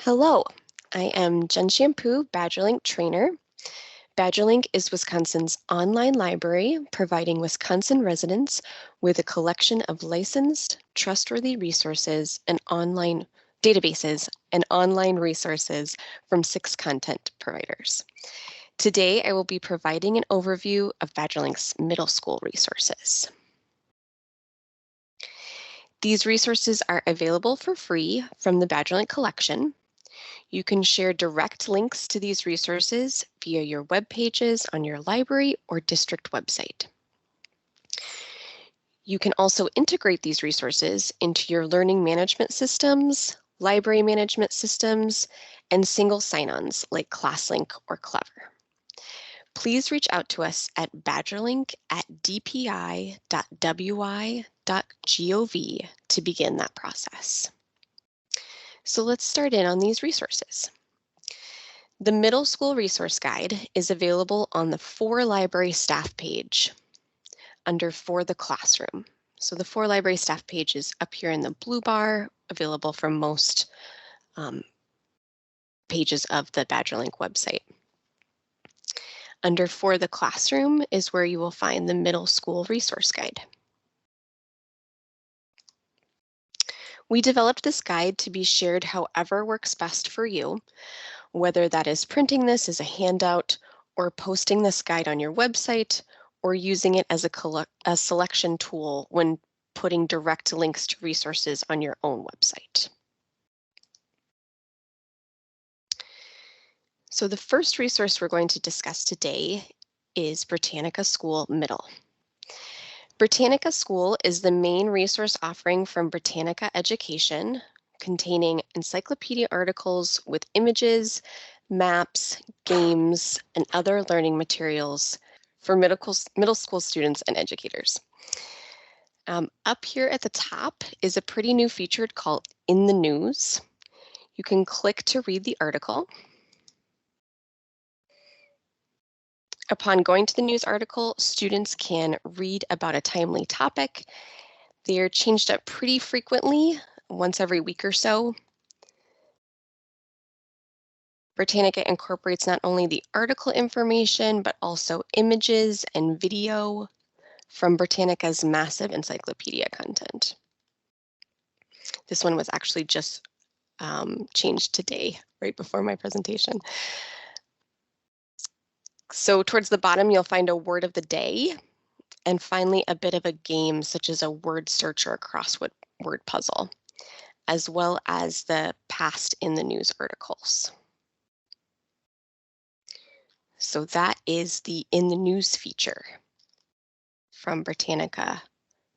Hello, I am Jen Shampoo, BadgerLink trainer. BadgerLink is Wisconsin's online library, providing Wisconsin residents with a collection of licensed, trustworthy resources and online databases and online resources from 6 content providers. Today, I will be providing an overview of BadgerLink's middle school resources. These resources are available for free from the BadgerLink collection. You can share direct links to these resources via your web pages on your library or district website. You can also integrate these resources into your learning management systems, library management systems, and single sign-ons like ClassLink or Clever. Please reach out to us at badgerlink@dpi.wi.gov to begin that process. So let's start in on these resources. The Middle School Resource Guide is available on the For Library Staff page under For the Classroom. So the For Library Staff page is up here in the blue bar, available from most pages of the BadgerLink website. Under For the Classroom is where you will find the Middle School Resource Guide. We developed this guide to be shared however works best for you, whether that is printing this as a handout or posting this guide on your website or using it as a selection tool when putting direct links to resources on your own website. So the first resource we're going to discuss today is Britannica School Middle. Britannica School is the main resource offering from Britannica Education, containing encyclopedia articles with images, maps, games, and other learning materials for middle school students and educators. Up here at the top is a pretty new feature called In the News. You can click to read the article. Upon going to the news article, students can read about a timely topic. They are changed up pretty frequently, once every week or so. Britannica incorporates not only the article information, but also images and video from Britannica's massive encyclopedia content. This one was actually just changed today, right before my presentation. So towards the bottom, you'll find a word of the day, and finally a bit of a game such as a word search or a crossword word puzzle, as well as the past in the news articles. So that is the In the News feature from Britannica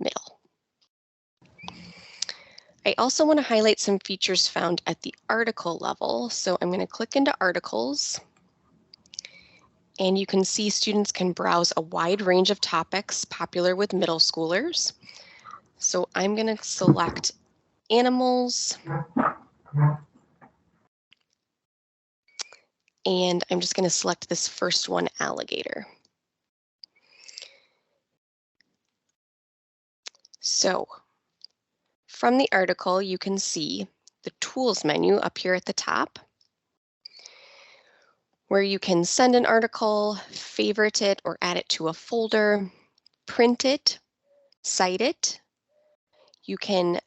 Middle. I also want to highlight some features found at the article level. So I'm going to click into articles. And you can see students can browse a wide range of topics popular with middle schoolers. So I'm going to select animals. And I'm just going to select this first one, alligator. So from the article, you can see the tools menu up here at the top, where you can send an article, favorite it, or add it to a folder, print it, cite it. You can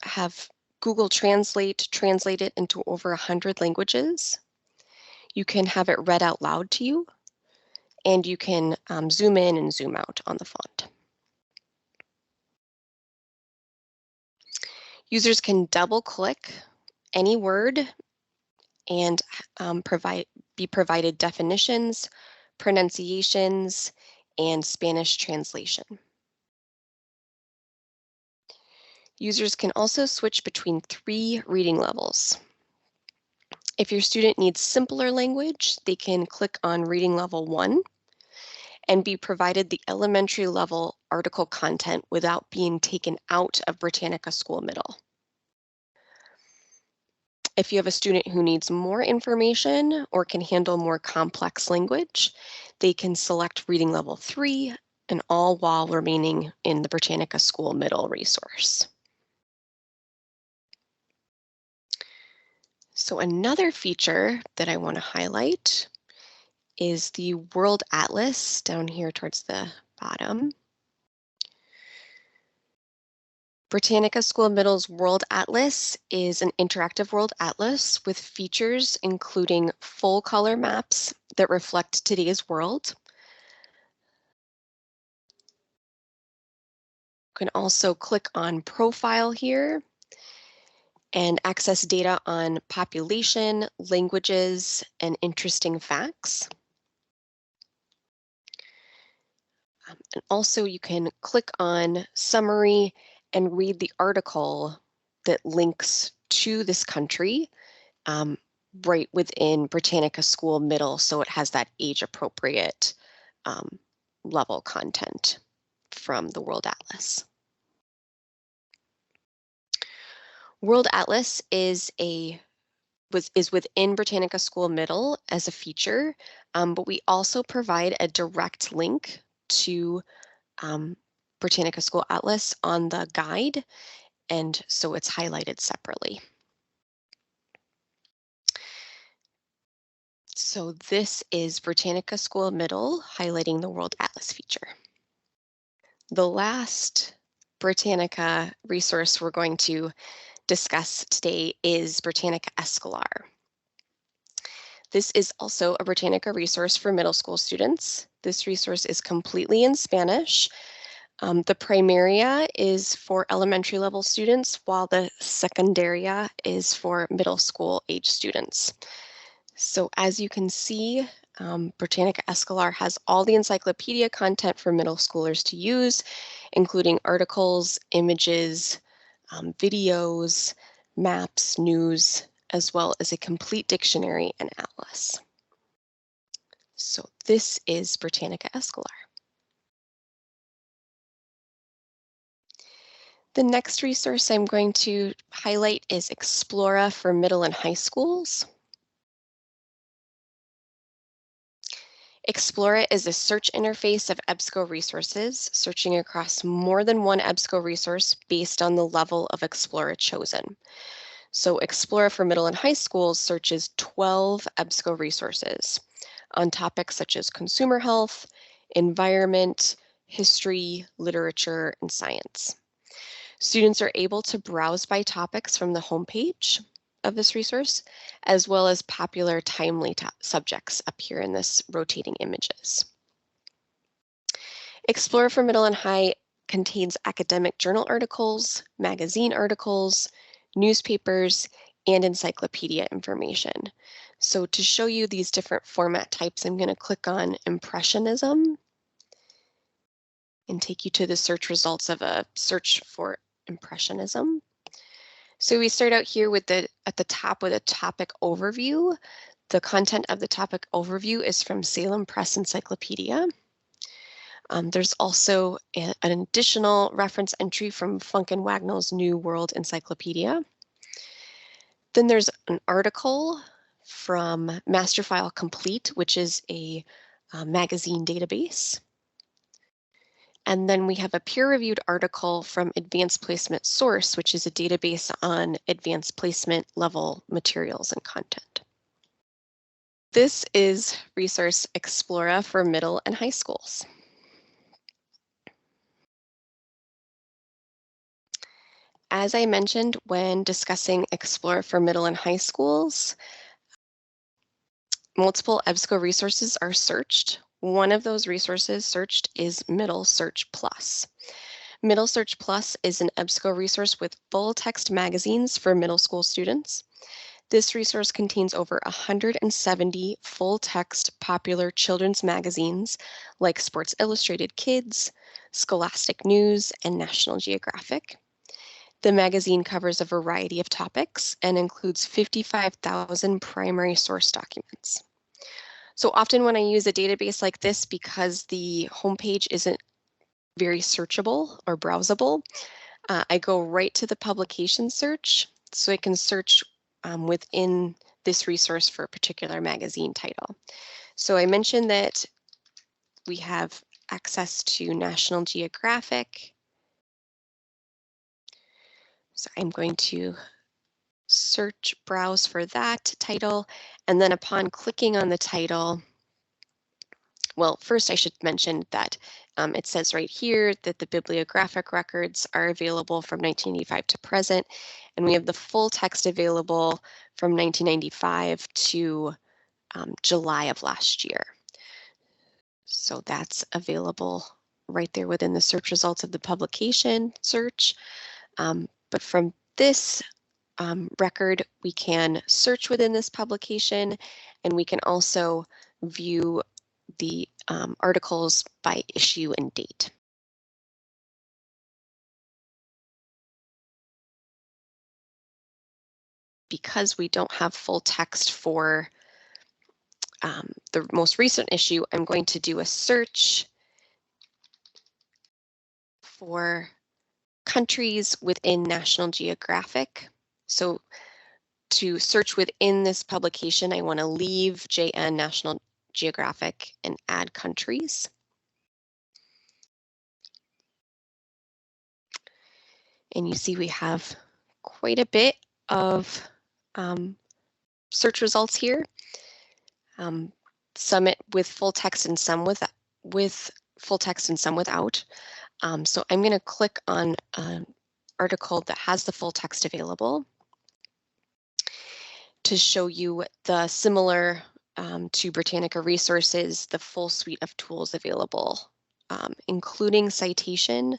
have Google Translate it into over 100 languages. You can have it read out loud to you, and you can zoom in and zoom out on the font. Users can double click any word and be provided definitions, pronunciations, and Spanish translation. Users can also switch between 3 reading levels. If your student needs simpler language, they can click on reading level 1 and be provided the elementary level article content without being taken out of Britannica School Middle. If you have a student who needs more information or can handle more complex language, they can select reading level 3, and all while remaining in the Britannica School Middle resource. So another feature that I want to highlight is the World Atlas down here towards the bottom. Britannica School Middle's World Atlas is an interactive world atlas with features including full color maps that reflect today's world. You can also click on Profile here and access data on population, languages, and interesting facts. And also you can click on Summary and read the article that links to this country right within Britannica School Middle, so it has that age-appropriate level content from the World Atlas. World Atlas is within Britannica School Middle as a feature, but we also provide a direct link to Britannica School Atlas on the guide, and so it's highlighted separately. So this is Britannica School Middle highlighting the World Atlas feature. The last Britannica resource we're going to discuss today is Britannica Escolar. This is also a Britannica resource for middle school students. This resource is completely in Spanish. The Primaria is for elementary level students, while the Secundaria is for middle school age students. So as you can see, Britannica Escolar has all the encyclopedia content for middle schoolers to use, including articles, images, videos, maps, news, as well as a complete dictionary and atlas. So this is Britannica Escolar. The next resource I'm going to highlight is Explora for middle and high schools. Explora is a search interface of EBSCO resources, searching across more than one EBSCO resource based on the level of Explora chosen. So Explora for middle and high schools searches 12 EBSCO resources on topics such as consumer health, environment, history, literature, and science. Students are able to browse by topics from the homepage of this resource, as well as popular timely subjects appear in this rotating images. Explora for Middle and High contains academic journal articles, magazine articles, newspapers, and encyclopedia information. So to show you these different format types, I'm going to click on Impressionism and take you to the search results of a search for Impressionism. So we start out here with at the top with a topic overview. The content of the topic overview is from Salem Press Encyclopedia. There's also an additional reference entry from Funk and Wagnall's New World Encyclopedia. Then there's an article from Masterfile Complete, which is a magazine database. And then we have a peer-reviewed article from Advanced Placement Source, which is a database on advanced placement level materials and content. This is Resource Explora for middle and high schools. As I mentioned when discussing Explora for middle and high schools, multiple EBSCO resources are searched. One of those resources searched is Middle Search Plus. Middle Search Plus is an EBSCO resource with full text magazines for middle school students. This resource contains over 170 full text popular children's magazines like Sports Illustrated Kids, Scholastic News, and National Geographic. The magazine covers a variety of topics and includes 55,000 primary source documents. So often when I use a database like this, because the homepage isn't very searchable or browsable, I go right to the publication search, so I can search within this resource for a particular magazine title. So I mentioned that we have access to National Geographic. So I'm going to search, browse for that title, and then upon clicking on the title, well, first I should mention that it says right here that the bibliographic records are available from 1985 to present, and we have the full text available from 1995 to July of last year. So that's available right there within the search results of the publication search. But from this record, we can search within this publication, and we can also view the articles by issue and date. Because we don't have full text for the most recent issue, I'm going to do a search for countries within National Geographic. So to search within this publication, I want to leave JN National Geographic and add countries. And you see we have quite a bit of search results here. Some with full text and some with full text and some without. So I'm going to click on an article that has the full text available to show you the similar to Britannica resources, the full suite of tools available, including citation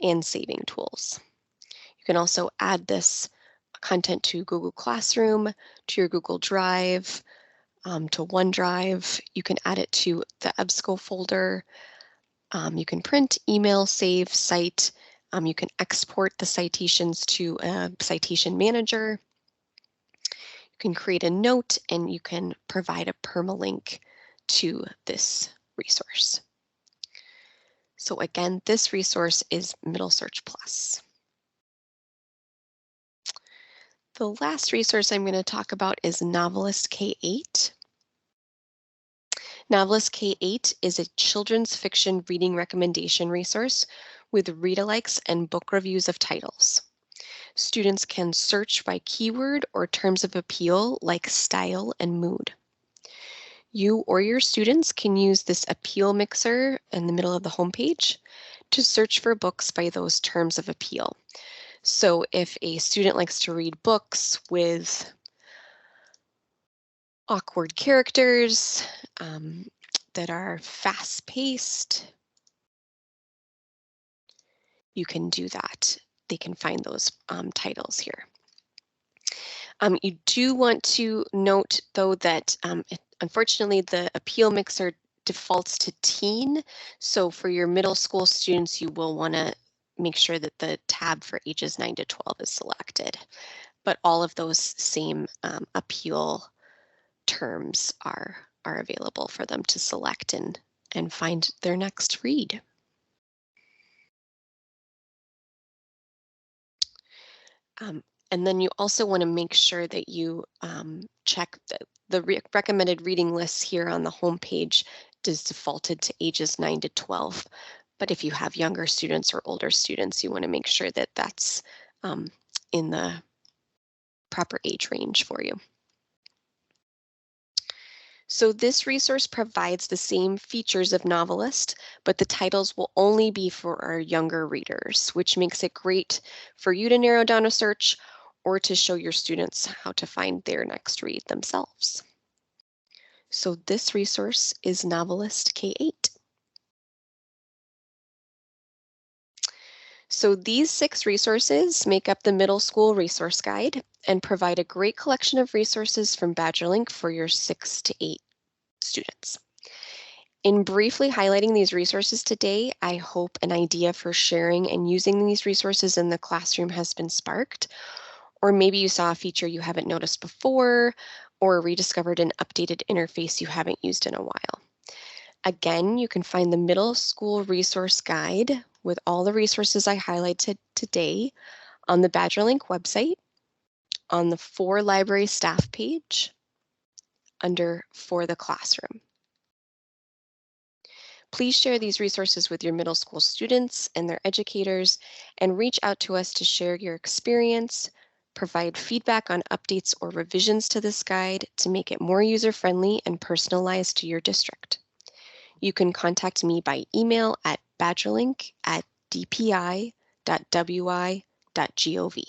and saving tools. You can also add this content to Google Classroom, to your Google Drive, to OneDrive. You can add it to the EBSCO folder. You can print, email, save, cite. You can export the citations to a citation manager. You can create a note, and you can provide a permalink to this resource. So again, this resource is Middle Search Plus. The last resource I'm going to talk about is Novelist K8. Novelist K8 is a children's fiction reading recommendation resource with read-alikes and book reviews of titles. Students can search by keyword or terms of appeal like style and mood. You or your students can use this appeal mixer in the middle of the homepage to search for books by those terms of appeal. So if a student likes to read books with awkward characters that are fast-paced, you can do that. They can find those titles here. You do want to note, though, that unfortunately the appeal mixer defaults to teen. So for your middle school students, you will want to make sure that the tab for ages 9 to 12 is selected. But all of those same appeal terms are available for them to select and find their next read. And then you also want to make sure that you check the recommended reading lists here on the home page is defaulted to ages 9 to 12. But if you have younger students or older students, you want to make sure that that's in the proper age range for you. So this resource provides the same features of Novelist, but the titles will only be for our younger readers, which makes it great for you to narrow down a search or to show your students how to find their next read themselves. So this resource is Novelist K8. So these 6 resources make up the Middle School Resource Guide and provide a great collection of resources from BadgerLink for your 6 to 8 students. In briefly highlighting these resources today, I hope an idea for sharing and using these resources in the classroom has been sparked, or maybe you saw a feature you haven't noticed before, or rediscovered an updated interface you haven't used in a while. Again, you can find the Middle School Resource Guide with all the resources I highlighted today on the BadgerLink website, on the For Library Staff page, under For the Classroom. Please share these resources with your middle school students and their educators, and reach out to us to share your experience, provide feedback on updates or revisions to this guide to make it more user-friendly and personalized to your district. You can contact me by email at badgerlink@dpi.wi.gov.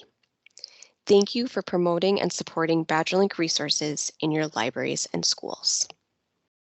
Thank you for promoting and supporting BadgerLink resources in your libraries and schools.